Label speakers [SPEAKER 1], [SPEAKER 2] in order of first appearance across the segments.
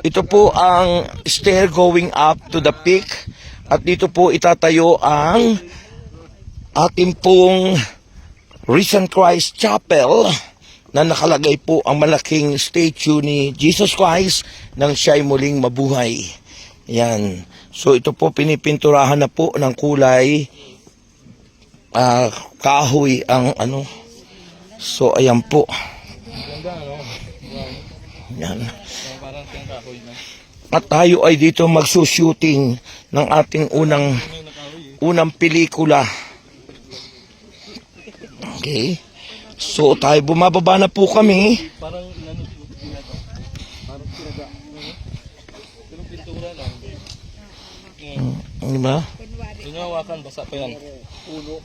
[SPEAKER 1] Ito po ang stair going up to the peak. At dito po itatayo ang ating pong Risen Christ Chapel na nakalagay po ang malaking statue ni Jesus Christ nang siya'y muling mabuhay. Yan. So ito po pinipinturahan na po ng kulay kahoy ang ano. So ayan po. Yan. At tayo ay dito magsushooting ng ating unang pelikula. Okay. So tayo bumababa na po kami.
[SPEAKER 2] Parang pintura lang.
[SPEAKER 1] Diba?
[SPEAKER 2] Yung hawakan, basa pa yan. Ulo.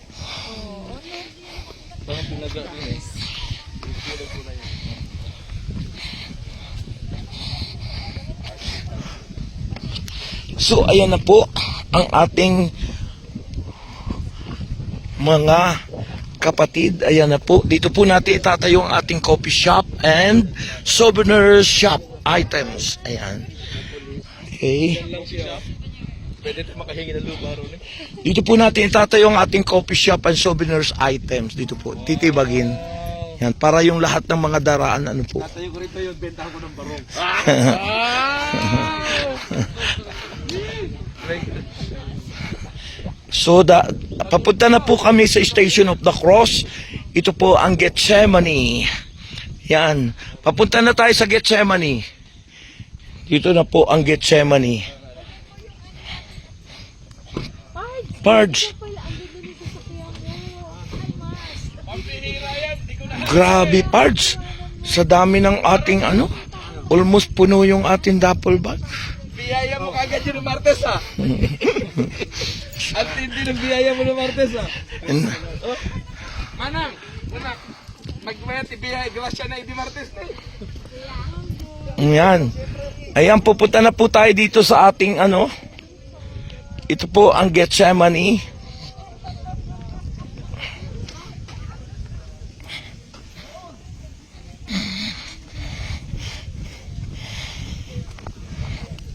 [SPEAKER 2] Parang pinaga yun eh.
[SPEAKER 1] So ayan na po ang ating mga kapatid. Ayan na po. Dito po natin itatayo ang ating coffee shop and souvenir shop items. Ayan. Okay.
[SPEAKER 2] Pwede ito makahingi ng lupa ron eh.
[SPEAKER 1] Dito po natin itatayo ang ating coffee shop and souvenirs items. Dito po. Titibagin. Yan. Para yung lahat ng mga daraan ano po.
[SPEAKER 2] Tatayo ko rito yun, benta ko ng barong.
[SPEAKER 1] So, papunta na po kami sa Station of the Cross. Ito po ang Gethsemane. Yan. Papunta na tayo sa Gethsemane. Dito na po ang Gethsemane. Pards. Grabe, Pards. Sa dami ng ating ano, almost puno yung ating duffel bag.
[SPEAKER 2] Biyaya mo kagad yun ng Martes ah. At hindi ng biyaya mo ng Martes ah. Oh. Manang, anak, magmayat ibiyaya, grasya na hindi Martes na eh.
[SPEAKER 1] Yan. Ayan, pupunta na po tayo dito sa ating ano. Ito po ang Gethsemane.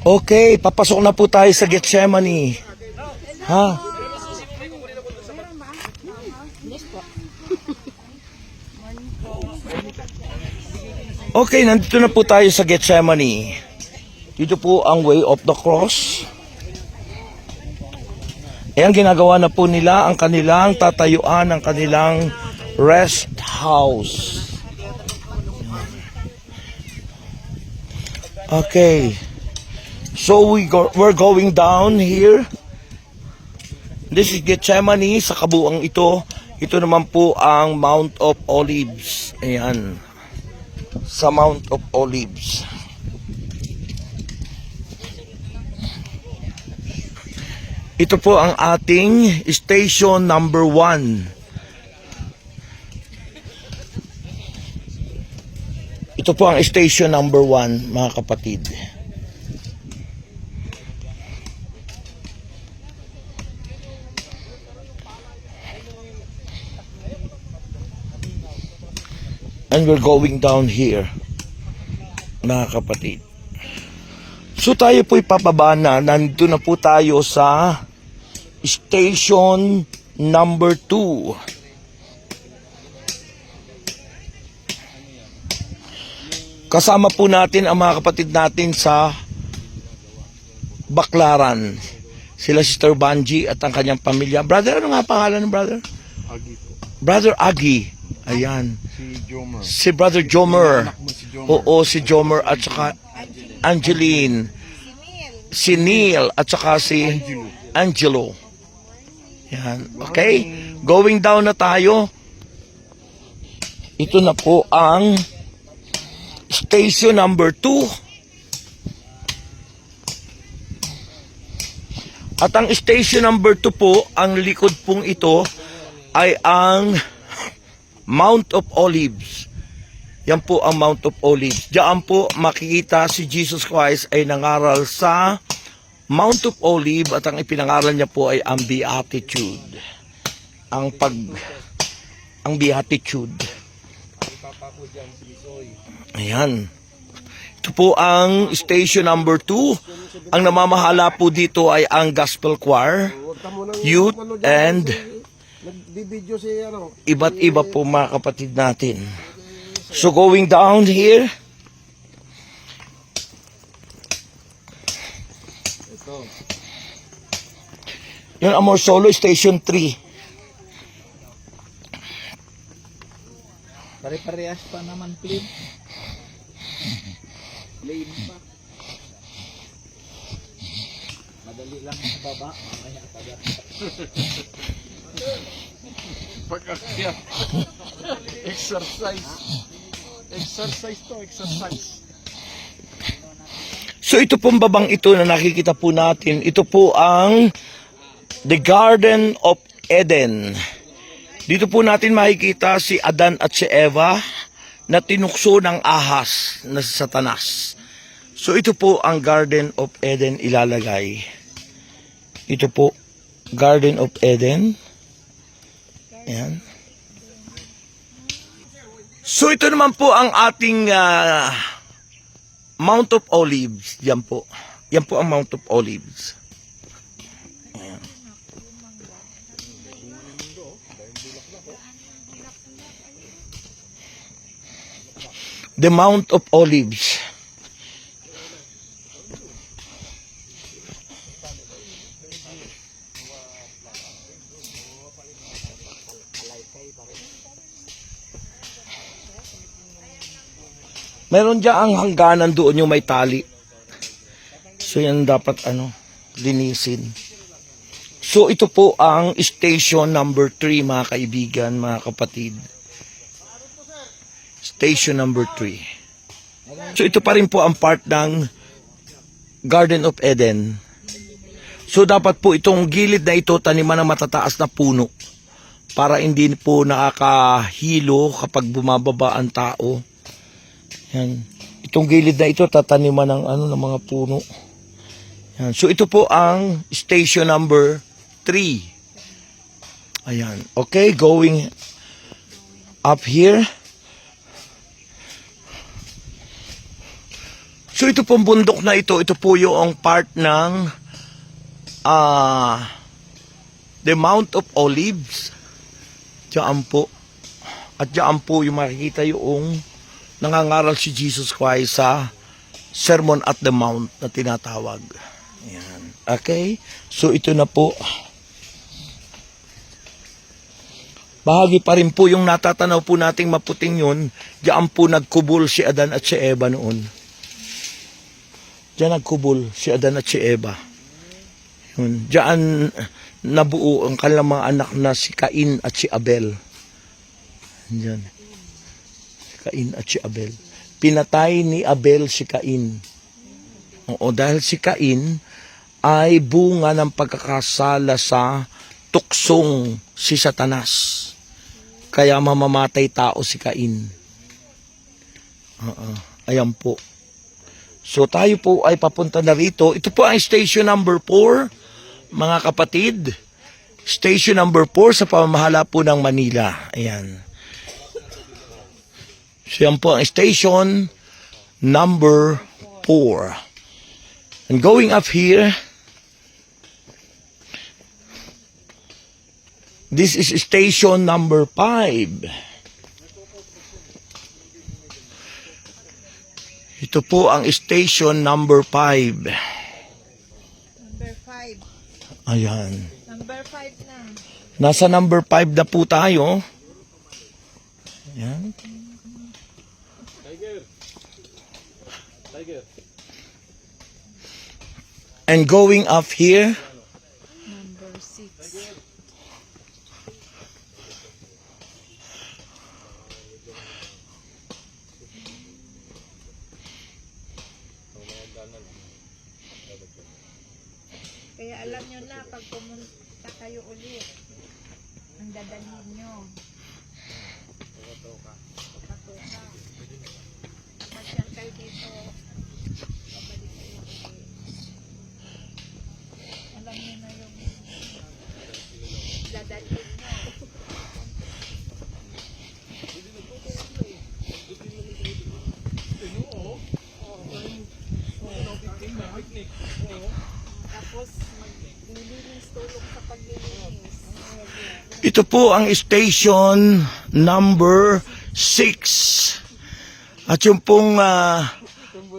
[SPEAKER 1] Okay, papasok na po tayo sa Gethsemane. Ha? Okay, nandito na po tayo sa Gethsemane. Dito po ang way of the cross. Ayan, ginagawa na po nila ang kanilang tatayuan, ang kanilang rest house. Okay. So we're going down here. This is Gethsemane sa kabuuan ito. Ito naman po ang Mount of Olives. Ayan. Sa Mount of Olives. Ito po ang ating station number 1. Ito po ang station number 1, mga kapatid. And we're going down here, mga kapatid. So tayo po'y papaba na. Nandito na po tayo sa station number 2. Kasama po natin ang mga kapatid natin sa Baclaran. Sila Sister Banji at ang kanyang pamilya. Brother, ano nga pangalan ng brother?
[SPEAKER 2] Agi po.
[SPEAKER 1] Brother Agi. Ayan.
[SPEAKER 2] Si Jomer.
[SPEAKER 1] Si Brother Jomer.
[SPEAKER 2] Si Jomer.
[SPEAKER 1] Oo, si Jomer at saka Angeline. Si Neil at saka si Angelo. Yan. Okay? Going down na tayo. Ito na po ang station number 2. At ang station number 2 po, ang likod pong ito ay ang Mount of Olives. Yan po ang Mount of Olives. Diyan po makikita si Jesus Christ ay nangaral sa Mount of Olives at ang ipinangaral niya po ay ang Beatitude. Ang Beatitude. Ayan. Ito po ang station number 2. Ang namamahala po dito ay ang gospel choir, youth, and
[SPEAKER 3] Nagbibideo si ano.
[SPEAKER 1] iba't iba po mga kapatid natin. So going down here, yung Amor Solo, station 3.
[SPEAKER 2] Pare-parehas pa naman, plain. Plain pa. Madali lang sa baba, mamaya tagat. Pag-akyat. Exercise. Exercise to, exercise.
[SPEAKER 1] So ito pong babang ito na nakikita po natin, ito po ang The Garden of Eden. Dito po natin makikita si Adan at si Eva na tinukso ng ahas na si Satanas. So ito po ang Garden of Eden ilalagay. Ito po, Garden of Eden. Ayan. So ito naman po ang ating Mount of Olives. Yan po. Yan po ang Mount of Olives. Ayan. The Mount of Olives. Meron dyan ang hangganan doon yung may tali. So yan dapat linisin. So ito po ang station number 3 mga kaibigan, mga kapatid. Station number 3. So ito pa rin po ang part ng Garden of Eden. So dapat po itong gilid na ito taniman ng matataas na puno para hindi po nakakahilo kapag bumababa ang tao. Yan. Itong gilid na ito tataniman ng ng mga puno. Yan. So ito po ang station number 3. Ayan. Okay, going up here. So ito pong bundok na ito po yung part ng the Mount of Olives. Diyan po. At diyan po yung makikita yung nangangaral si Jesus Christ sa Sermon at the Mount na tinatawag. Ayan. Okay? So ito na po. Bahagi pa rin po yung natatanaw po nating maputing yun. Diyan po nagkubol si Adan at si Eva noon. Diyan nagkubol si Adan at si Eva. Yun. Diyan nabuo ang kanilang mga anak na si Cain at si Abel. Diyan. Cain at si Abel. Pinatay ni Abel si Cain. Oo, dahil si Cain ay bunga ng pagkakasala sa tuksong si Satanas. Kaya mamamatay tao si Cain. Ayan po. So tayo po ay papunta na rito. Ito po ang station number 4, mga kapatid. Station number 4 sa pamamahala po ng Manila. Ayan. So yan po ang station number 4. And going up here, this is station number 5. Ito po ang station number 5.
[SPEAKER 4] Number 5.
[SPEAKER 1] Ayan.
[SPEAKER 4] Number 5 na.
[SPEAKER 1] Nasa number 5 na po tayo. Ayan. And going up here,
[SPEAKER 4] Number 6. Kaya alam nyo na, pag pumunta kayo ulit, ang dadalhin nyo. Patuka. Masyal kayo dito. Pabalik kayo ulit. Alam nyo na yung dadalhin nyo. Tapos maglilinis tulog sa paglilinis.
[SPEAKER 1] Ito po ang station number 6. At yung pong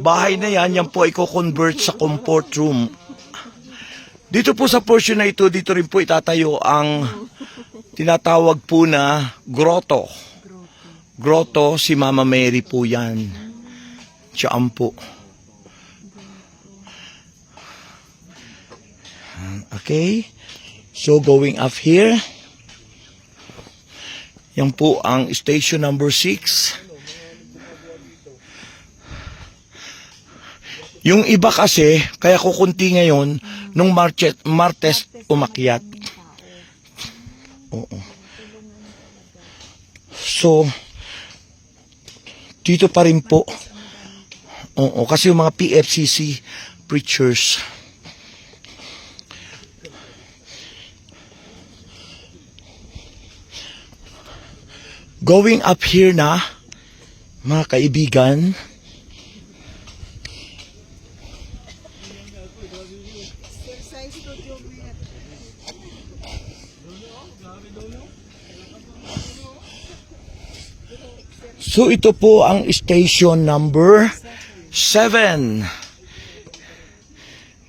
[SPEAKER 1] bahay na yan, yan po ay convert sa comfort room. Dito po sa portion na ito, dito rin po itatayo ang tinatawag po na grotto. Grotto, si Mama Mary po yan. Siyaan po. Okay. So, going up here. Yan po ang station number 6. Yung iba kasi, kaya kukunti ngayon, nung Martes umakyat. Oo. So, dito pa rin po. Oo, kasi yung mga PFCC preachers. Going up here na, mga kaibigan, so ito po ang station number 7.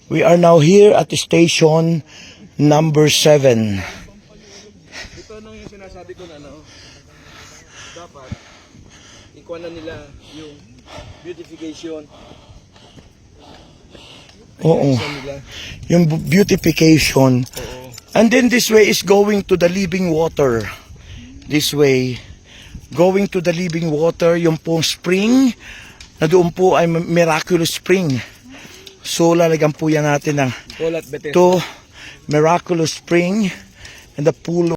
[SPEAKER 1] We are now here at station number 7.
[SPEAKER 2] Ito nung yung sinasabi ko na dapat ikuha na nila yung beautification.
[SPEAKER 1] Oo. Yung beautification. And then this way is going to the living water. This way. Going to the living water, yung pong spring, na doon po ay miraculous spring. So, lalagyan po yan natin ng
[SPEAKER 2] Call at Bethesda.
[SPEAKER 1] to miraculous spring and the pool